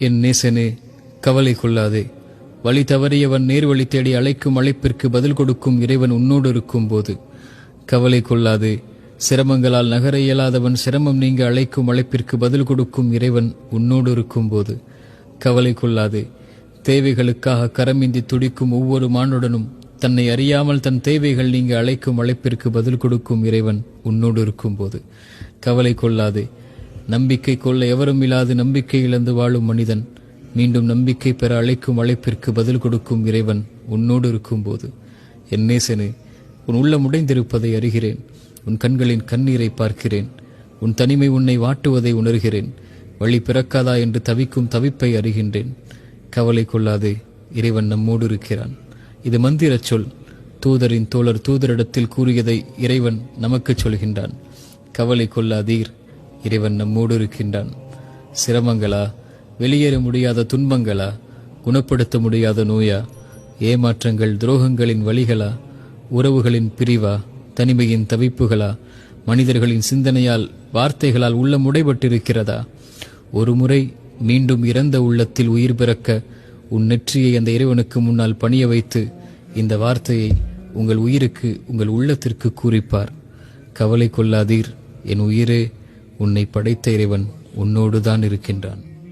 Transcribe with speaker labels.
Speaker 1: என் நேசனே, கவலை கொள்ளாதே. வழி தவறியவன் நேர்வழி தேடி அழைக்கும் அழைப்பிற்கு பதில் கொடுக்கும் இறைவன் உன்னோடு இருக்கும் போது கவலை கொள்ளாதே. சிரமங்களால் நகர இயலாதவன் சிரமம் நீங்க அழைக்கும் அழைப்பிற்கு பதில் கொடுக்கும் இறைவன் உன்னோடு இருக்கும் போது கவலை கொள்ளாதே. தேவைகளுக்காக கரமிந்தி துடிக்கும் ஒவ்வொரு மானுடனும் தன்னை அறியாமல் தன் தேவைகள் நீங்க அழைக்கும் அழைப்பிற்கு பதில் கொடுக்கும் இறைவன் உன்னோடு இருக்கும் போது கவலை கொள்ளாதே. நம்பிக்கை கொள்ள எவரும் இல்லாது நம்பிக்கை இழந்து வாழும் மனிதன் மீண்டும் நம்பிக்கை பெற அழைக்கும் அழைப்பிற்கு பதில் கொடுக்கும் இறைவன் உன்னோடு இருக்கும் போது என் நேசனே, உன் உள்ளம் உடைந்திருப்பதை அறிகிறேன். உன் கண்களின் கண்ணீரை பார்க்கிறேன். உன் தனிமை உன்னை வாட்டுவதை உணர்கிறேன். வழி பிறக்காதா என்று தவிக்கும் தவிப்பை அறிகின்றேன். கவலை கொள்ளாதே, இறைவன் நம்மோடு இருக்கிறான். இது மந்திர சொல். தூதரின் தோழர் தூதரிடத்தில் கூறியதை இறைவன் நமக்கு சொல்கின்றான். கவலை கொள்ளாதீர், இறைவன் நம்மோடு இருக்கின்றான். சிரமங்களா, வெளியேற முடியாத துன்பங்களா, குணப்படுத்த முடியாத நோயா, ஏமாற்றங்கள் துரோகங்களின் வழிகளா, உறவுகளின் பிரிவா, தனிமையின் தவிப்புகளா, மனிதர்களின் சிந்தனையால் வார்த்தைகளால் உள்ளம் உடைபட்டிருக்கிறதா? ஒரு முறை மீண்டும் இறந்த உள்ளத்தில் உயிர் பிறக்க உன் நெற்றியை அந்த இறைவனுக்கு முன்னால் பணிய வைத்து இந்த வார்த்தையை உங்கள் உயிருக்கு, உங்கள் உள்ளத்திற்கு கூறிப்பார். கவலை கொள்ளாதீர் என் உயிரே, உன்னை படைத்த இறைவன் உன்னோடுதான் இருக்கின்றான்.